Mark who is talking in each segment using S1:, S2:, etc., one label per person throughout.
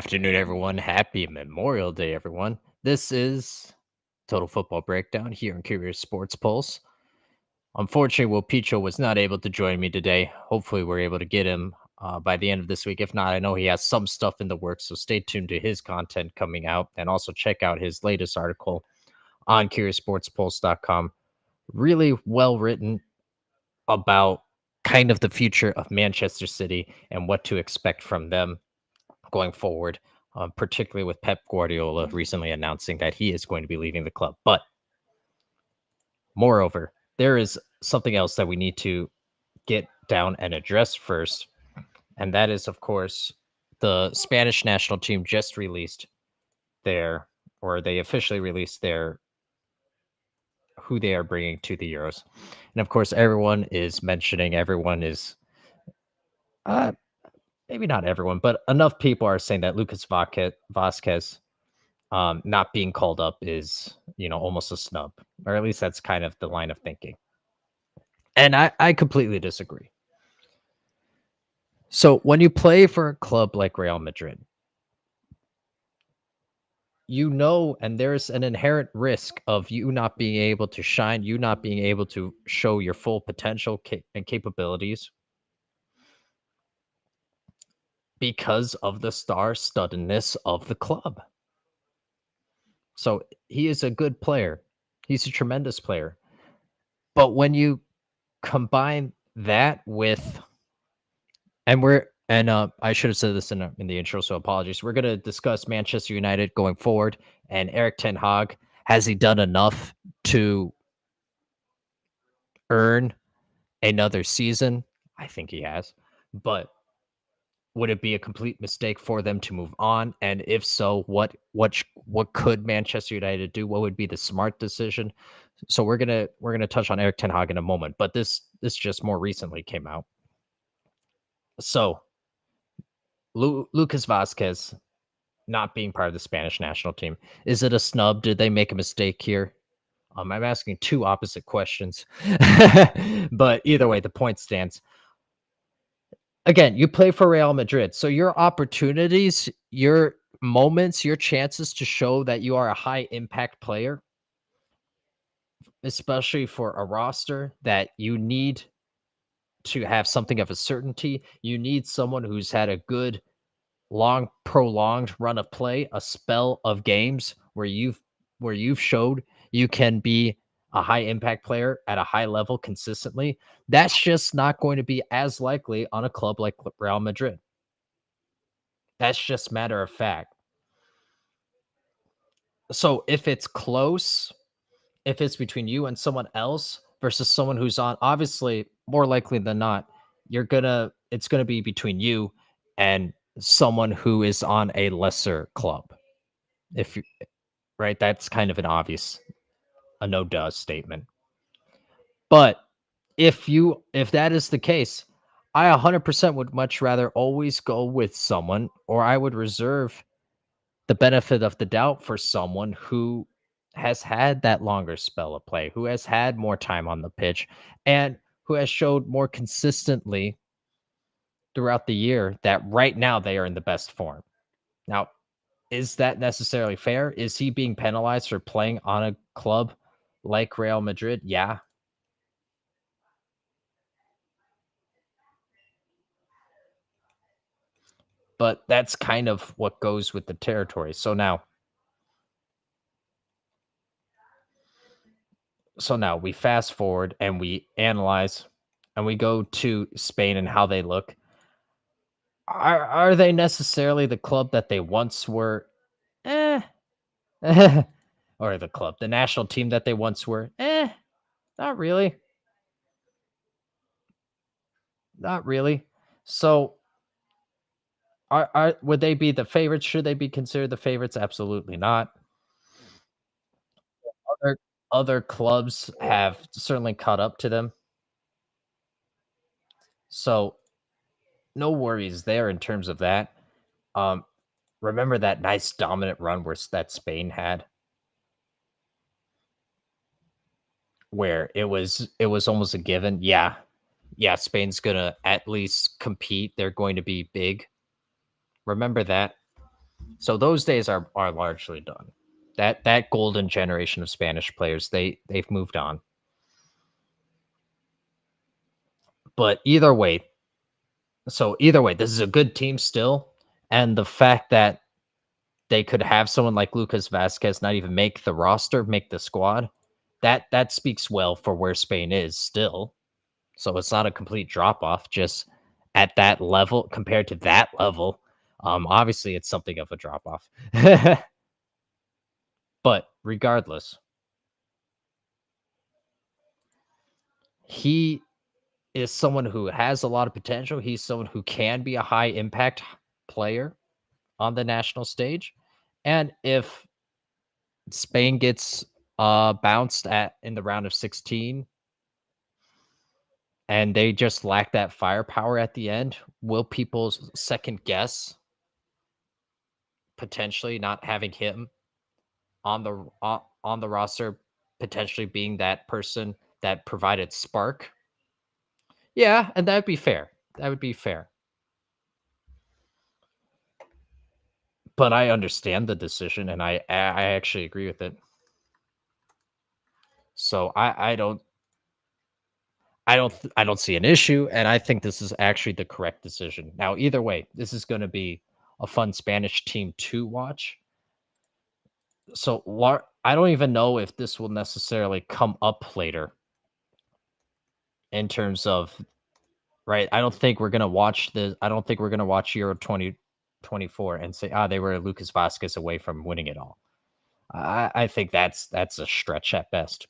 S1: afternoon, everyone. Happy Memorial Day, everyone. This is Total Football Breakdown here in Curious Sports Pulse. Unfortunately, Will Picho was not able to join me today. Hopefully, we're able to get him by the end of this week. If not, I know he has some stuff in the works, so stay tuned to his content coming out and also check out his latest article on CuriousSportsPulse.com. Really well written about kind of the future of Manchester City and what to expect from them going forward, particularly with Pep Guardiola recently announcing that he is going to be leaving the club. But moreover, there is something else that we need to get down and address first, and that is, of course, the Spanish national team just released their, or they officially released their, who they are bringing to the Euros. And of course, everyone is, uh, maybe not everyone, but enough people are saying that Lucas Vasquez not being called up is, almost a snub, or at least that's kind of the line of thinking. And I completely disagree. So when you play for a club like Real Madrid, and there's an inherent risk of you not being able to shine, you not being able to show your full potential and capabilities because of the star-studdedness of the club. So he is a good player. He's a tremendous player. But when you combine that with, I should have said this in the intro, so apologies. We're going to discuss Manchester United going forward and Erik ten Hag. Has he done enough to earn another season? I think he has. But would it be a complete mistake for them to move on? And if so, what could Manchester United do? What would be the smart decision? So we're gonna touch on Erik ten Hag in a moment, but this just more recently came out. So Lucas Vasquez not being part of the Spanish national team, is it a snub? Did they make a mistake here? I'm asking two opposite questions, but either way, the point stands. Again, you play for Real Madrid, so your opportunities, your moments, your chances to show that you are a high impact player, especially for a roster that you need to have something of a certainty. You need someone who's had a good long prolonged run of play, a spell of games where you've showed you can be a high impact player at a high level consistently. That's just not going to be as likely on a club like Real Madrid. That's just matter of fact. So if it's close, if it's between you and someone else versus someone who's on, obviously more likely than not, it's gonna be between you and someone who is on a lesser club. If you Right, that's kind of a no duh statement. But if that is the case, I 100% would much rather always go with someone, or I would reserve the benefit of the doubt for someone who has had that longer spell of play, who has had more time on the pitch, and who has showed more consistently throughout the year that right now they are in the best form. Now, is that necessarily fair? Is he being penalized for playing on a club like Real Madrid? Yeah. But that's kind of what goes with the territory. So now we fast forward and we analyze and we go to Spain and how they look. Are they necessarily the club that they once were? Eh. Or the national team that they once were? Not really. Not really. So would they be the favorites? Should they be considered the favorites? Absolutely not. Other other clubs have certainly caught up to them. So no worries there in terms of that. Um, Remember that nice dominant run that Spain had, where it was almost a given. Yeah, yeah, Spain's gonna at least compete. They're going to be big. Remember that. So those days are largely done. That golden generation of Spanish players, they've moved on. But either way, this is a good team still. And the fact that they could have someone like Lucas Vasquez not even make the roster, make the squad, that speaks well for where Spain is still. So it's not a complete drop off, just at that level compared to that level. Obviously, it's something of a drop off. But regardless, he is someone who has a lot of potential. He's someone who can be a high impact player on the national stage. And if Spain gets bounced at in the round of 16 and they just lack that firepower at the end, will people second guess potentially not having him on the roster, potentially being that person that provided spark? Yeah, and that'd be fair. That would be fair. But I understand the decision, and I actually agree with it. So I don't see an issue, and I think this is actually the correct decision. Now, either way, this is going to be a fun Spanish team to watch. So I don't even know if this will necessarily come up later in terms of right. I don't think we're gonna watch the. I don't think we're gonna watch Euro 2024 and say, they were Lucas Vasquez away from winning it all. I think that's a stretch at best.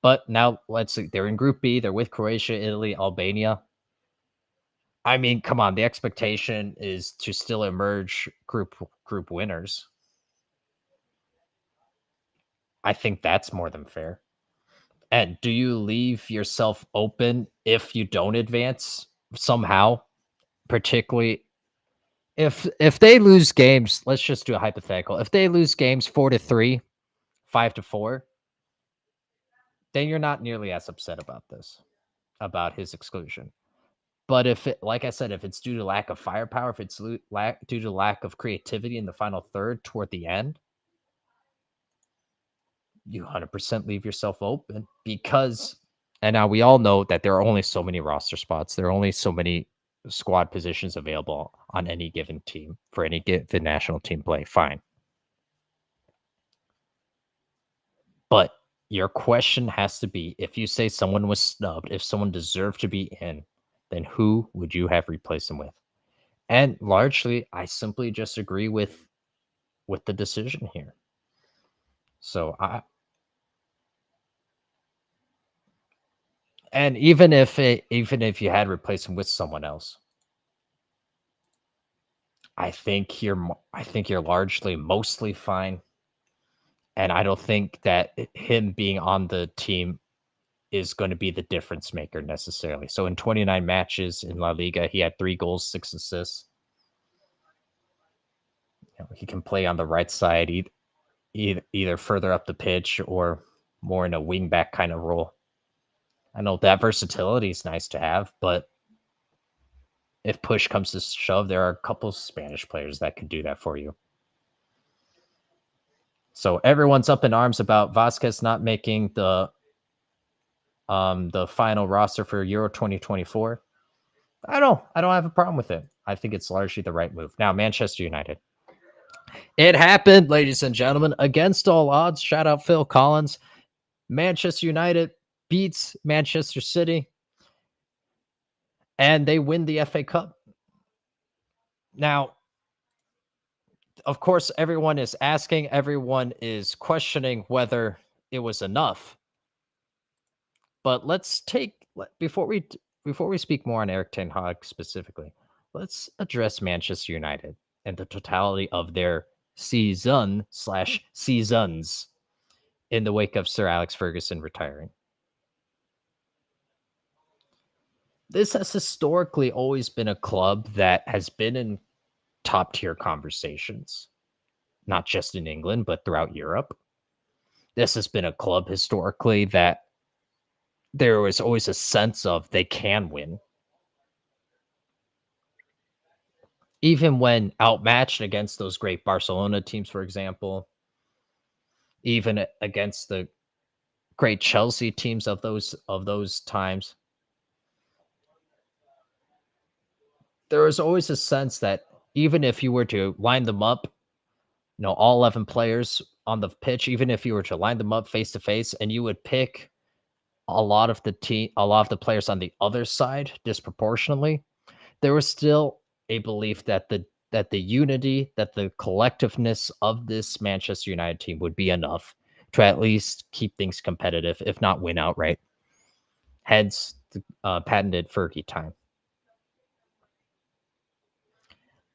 S1: But now let's see. They're in Group B. They're with Croatia, Italy, Albania. I mean, come on. The expectation is to still emerge group winners. I think that's more than fair. And do you leave yourself open if you don't advance somehow? Particularly if they lose games, let's just do a hypothetical. If they lose games 4-3, 5-4, then you're not nearly as upset about this, about his exclusion. But if it, like I said, if it's due to lack of firepower, if it's due to lack of creativity in the final third toward the end, you 100% leave yourself open because, and now we all know that there are only so many roster spots. There are only so many squad positions available on any given team for any given national team play. Fine. But your question has to be if you say someone was snubbed, if someone deserved to be in, then who would you have replaced them with? And largely, I simply just agree with the decision here. So and even if you had replaced him with someone else, I think you're largely mostly fine. And I don't think that him being on the team is going to be the difference maker necessarily. So in 29 matches in La Liga, he had 3 goals, 6 assists. He can play on the right side, either further up the pitch or more in a wingback kind of role. I know that versatility is nice to have, but if push comes to shove, there are a couple Spanish players that can do that for you. So everyone's up in arms about Vasquez not making the final roster for Euro 2024. I don't have a problem with it. I think it's largely the right move. Now, Manchester United. It happened, ladies and gentlemen, against all odds. Shout out Phil Collins. Manchester United beats Manchester City and they win the FA Cup. Now, of course, everyone is asking, everyone is questioning whether it was enough. But let's take before we speak more on Erik ten Hag specifically, let's address Manchester United and the totality of their seasons in the wake of Sir Alex Ferguson retiring. This has historically always been a club that has been in top tier conversations, not just in England, but throughout Europe. This has been a club historically that there was always a sense of they can win. even when outmatched against those great Barcelona teams, for example, even against the great Chelsea teams of those times, there was always a sense that even if you were to line them up, all 11 players on the pitch, even if you were to line them up face to face, and you would pick a lot of the players on the other side disproportionately, there was still a belief that the unity, that the collectiveness of this Manchester United team would be enough to at least keep things competitive, if not win outright. Hence, the patented Fergie time.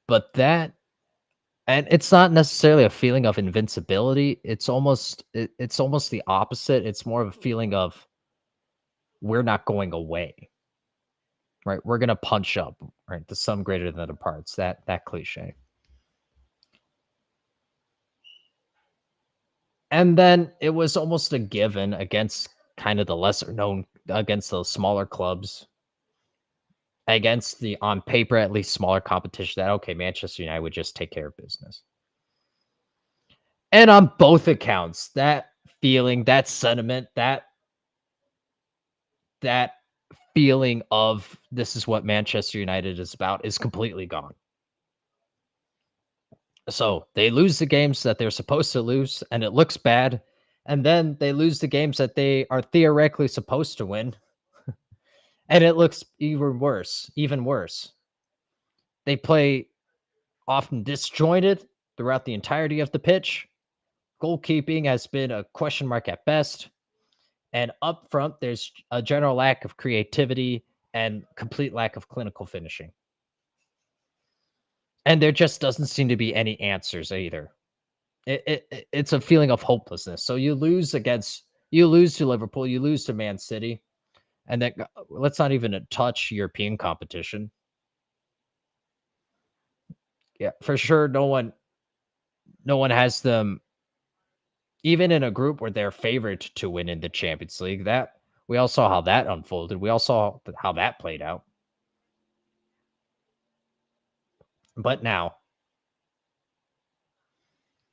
S1: But that, and it's not necessarily a feeling of invincibility. It's almost the opposite. It's more of a feeling of we're not going away, right? We're gonna punch up, right? The sum greater than the parts. That cliche. And then it was almost a given against kind of the lesser known, against those smaller clubs, against the on paper at least smaller competition, that okay, Manchester United would just take care of business. And on both accounts, that feeling, that sentiment, that feeling of this is what Manchester United is about is completely gone. So they lose the games that they're supposed to lose, and it looks bad. And then they lose the games that they are theoretically supposed to win, and it looks even worse, even worse. They play often disjointed throughout the entirety of the pitch. Goalkeeping has been a question mark at best. And up front, there's a general lack of creativity and complete lack of clinical finishing. And there just doesn't seem to be any answers either. It's a feeling of hopelessness. So you lose to Liverpool, you lose to Man City, and then let's not even touch European competition. Yeah, for sure, no one has them even in a group where they're favored to win in the Champions League. That we all saw how that unfolded. We all saw how that played out. But now,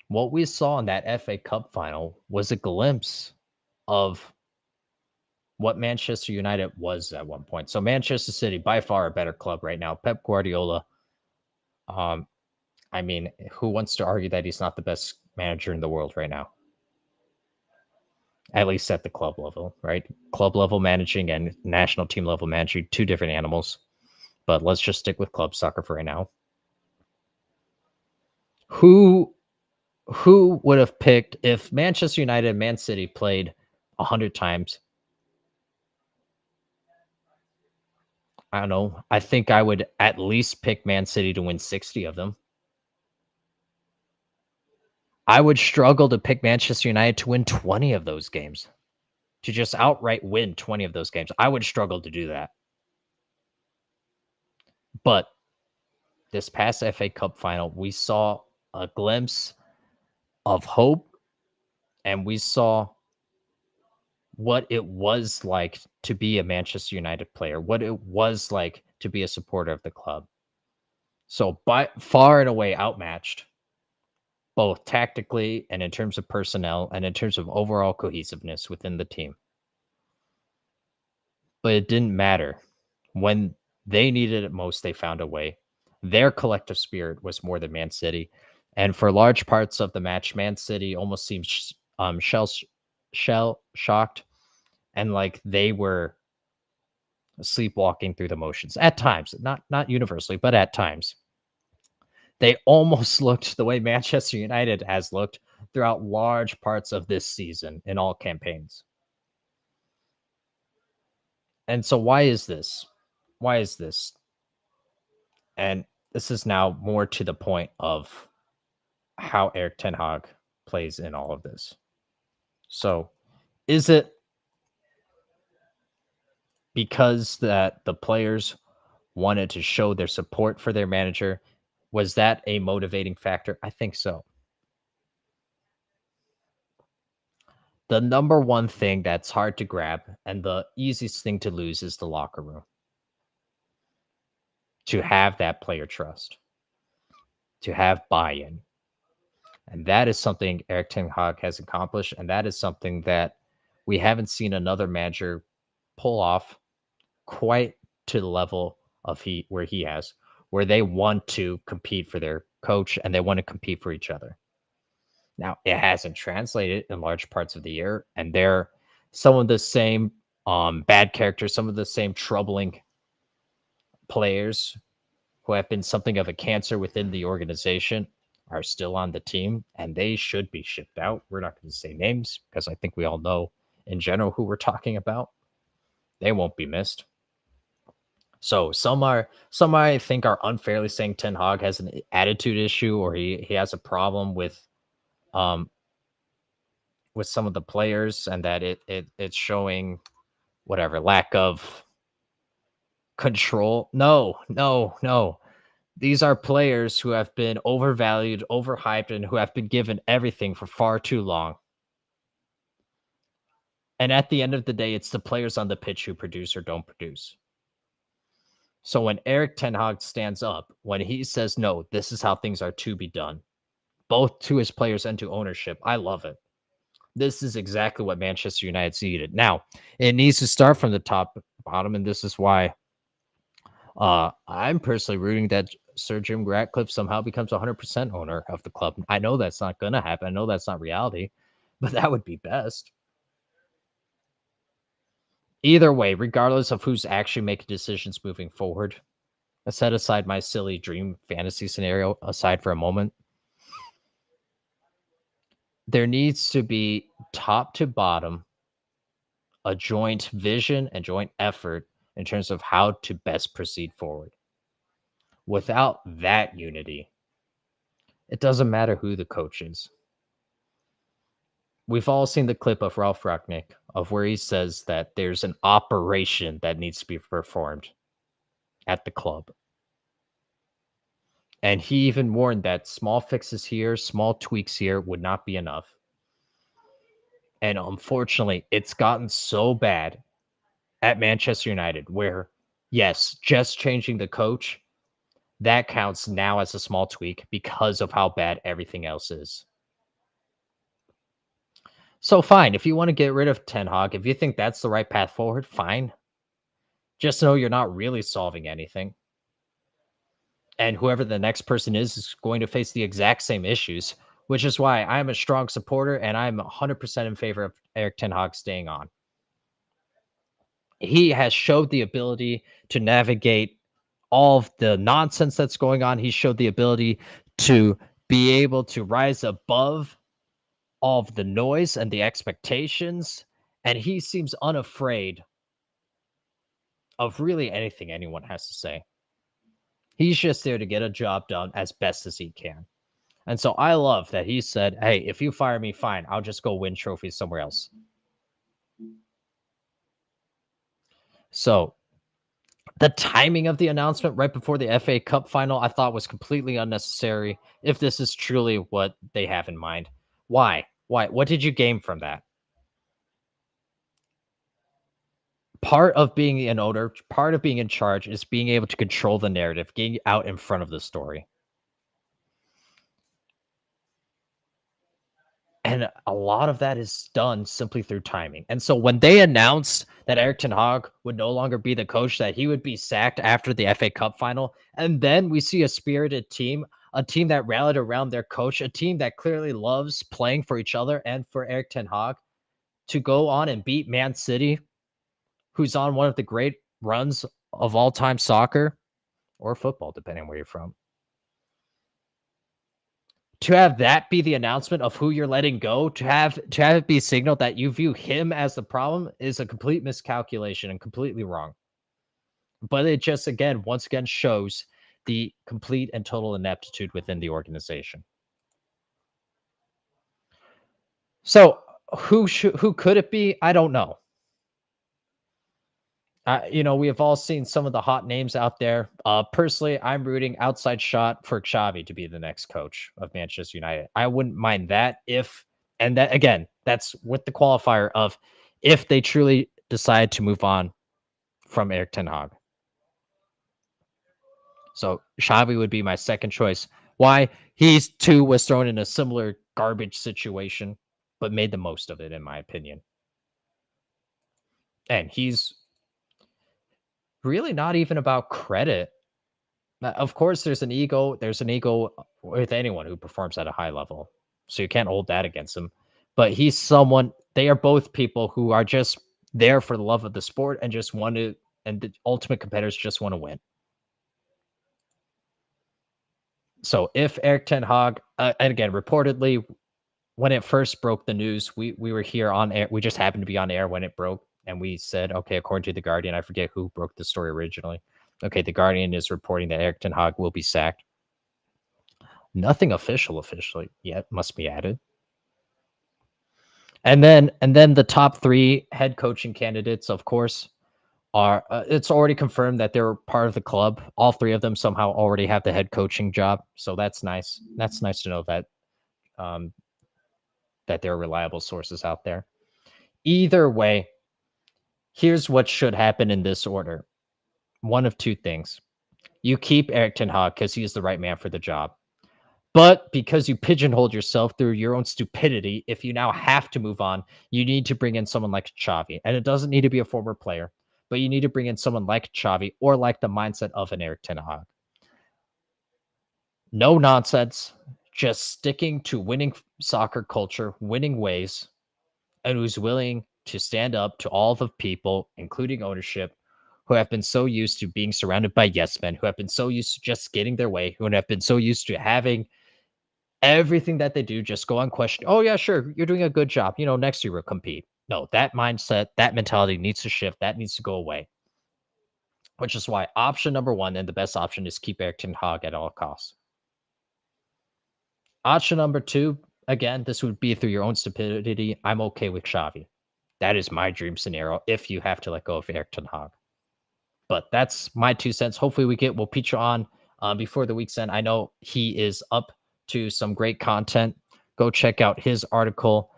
S1: what we saw in that FA Cup final was a glimpse of what Manchester United was at one point. So Manchester City, by far a better club right now. Pep Guardiola, um, I mean, who wants to argue that he's not the best manager in the world right now? At least at the club level, right? Club level managing and national team level managing, two different animals. But let's just stick with club soccer for right now. Who who would have picked if Manchester United and Man City played 100 times? I don't know. I think I would at least pick Man City to win 60 of them. I would struggle to pick Manchester United to win 20 of those games, to just outright win 20 of those games. I would struggle to do that. But this past FA Cup final, we saw a glimpse of hope, and we saw what it was like to be a Manchester United player, what it was like to be a supporter of the club. So by far and away outmatched, both tactically and in terms of personnel and in terms of overall cohesiveness within the team. But it didn't matter. When they needed it most, they found a way. Their collective spirit was more than Man City. And for large parts of the match, Man City almost seemed shell shocked and like they were sleepwalking through the motions at times, not universally, but at times. They almost looked the way Manchester United has looked throughout large parts of this season in all campaigns. And so why is this? Why is this? And this is now more to the point of how Erik Ten Hag plays in all of this. So is it because that the players wanted to show their support for their manager? Was that a motivating factor? I think so. The number one thing that's hard to grab and the easiest thing to lose is the locker room. To have that player trust. to have buy-in. And that is something Erik ten Hag has accomplished, and that is something that we haven't seen another manager pull off quite to the level of where he has, where they want to compete for their coach and they want to compete for each other. Now, it hasn't translated in large parts of the year, and they're some of the same bad characters, some of the same troubling players who have been something of a cancer within the organization are still on the team, and they should be shipped out. We're not going to say names because I think we all know in general who we're talking about. They won't be missed. So some I think are unfairly saying Ten Hag has an attitude issue or he has a problem um with some of the players and that it's showing whatever lack of control. No, no, no. These are players who have been overvalued, overhyped, and who have been given everything for far too long. And at the end of the day, it's the players on the pitch who produce or don't produce. So when Erik ten Hag stands up, when he says, no, this is how things are to be done, both to his players and to ownership, I love it. This is exactly what Manchester United needed. Now, it needs to start from the top bottom, and this is why I'm personally rooting that Sir Jim Ratcliffe somehow becomes 100% owner of the club. I know that's not going to happen. I know that's not reality, but that would be best. Either way, regardless of who's actually making decisions moving forward, I set aside my silly dream fantasy scenario aside for a moment. There needs to be top to bottom a joint vision and joint effort in terms of how to best proceed forward. Without that unity, it doesn't matter who the coach is. We've all seen the clip of Ralph Ragnick of where he says that there's an operation that needs to be performed at the club. And he even warned that small fixes here, small tweaks here would not be enough. And unfortunately, it's gotten so bad at Manchester United where, yes, just changing the coach, that counts now as a small tweak because of how bad everything else is. So fine, if you want to get rid of Ten Hag, if you think that's the right path forward, fine. Just know you're not really solving anything. And whoever the next person is going to face the exact same issues, which is why I'm a strong supporter and I'm 100% in favor of Erik ten Hag staying on. He has showed the ability to navigate all of the nonsense that's going on. He showed the ability to be able to rise above all of the noise and the expectations. And he seems unafraid of really anything anyone has to say. He's just there to get a job done as best as he can. And so I love that he said, hey, if you fire me, fine. I'll just go win trophies somewhere else. So the timing of the announcement right before the FA Cup final, I thought was completely unnecessary if this is truly what they have in mind. Why? Why? What did you gain from that? Part of being an owner, part of being in charge is being able to control the narrative, getting out in front of the story. And a lot of that is done simply through timing. And so when they announced that Erik ten Hag would no longer be the coach, that he would be sacked after the FA Cup final, and then we see a spirited team, a team that rallied around their coach, a team that clearly loves playing for each other and for Erik ten Hag to go on and beat Man City, who's on one of the great runs of all time soccer or football, depending on where you're from. To have that be the announcement of who you're letting go, to have it be signaled that you view him as the problem is a complete miscalculation and completely wrong. But it just once again shows the complete and total ineptitude within the organization. So who could it be? I don't know. We have all seen some of the hot names out there. Personally, I'm rooting outside shot for Xavi to be the next coach of Manchester United. I wouldn't mind that and that again, that's with the qualifier of if they truly decide to move on from Erik ten Hag. So Xavi would be my second choice. Why? He's too was thrown in a similar garbage situation, but made the most of it, in my opinion. And he's really not even about credit. Of course, there's an ego. There's an ego with anyone who performs at a high level. So you can't hold that against him. But he's someone, they are both people who are just there for the love of the sport and just want to, and the ultimate competitors just want to win. So if Eric Ten Hag, and again, reportedly, when it first broke the news, we were here on air. We just happened to be on air when it broke, and we said, okay, according to the Guardian, I forget who broke the story originally. Okay, the Guardian is reporting that Eric Ten Hag will be sacked. Nothing officially yet, must be added. And then the top three head coaching candidates, of course, are it's already confirmed that they're part of the club. All three of them somehow already have the head coaching job, so that's nice. That's nice to know that um, that there are reliable sources out there. Either way, here's what should happen in this order. One of two things. You keep Eric Ten Hag because he is the right man for the job. But because you pigeonholed yourself through your own stupidity, if you now have to move on, you need to bring in someone like Xavi. And it doesn't need to be a former player, but you need to bring in someone like Xavi or like the mindset of an Erik Ten Hag. No nonsense, just sticking to winning soccer culture, winning ways, and who's willing to stand up to all the people, including ownership, who have been so used to being surrounded by yes men, who have been so used to just getting their way, who have been so used to having everything that they do just go unquestioned. Oh, yeah, sure. You're doing a good job. Next year we'll compete. No, that mindset, that mentality needs to shift. That needs to go away, which is why option number one and the best option is keep Eric Ten Hag at all costs. Option number two, again, this would be through your own stupidity. I'm okay with Xavi. That is my dream scenario if you have to let go of Eric Ten Hag. But that's my 2 cents. Hopefully we'll Peach on before the week's end. I know he is up to some great content. Go check out his article.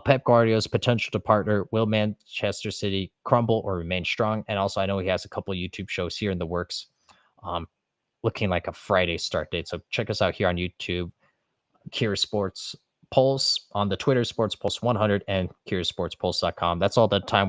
S1: Pep Guardiola's potential to partner. Will Manchester City crumble or remain strong? And also, I know he has a couple YouTube shows here in the works, um, looking like a Friday start date. So check us out here on YouTube. Curious Sports Pulse on the Twitter, Sports Pulse 100, and CuriousSportsPulse.com. That's all the time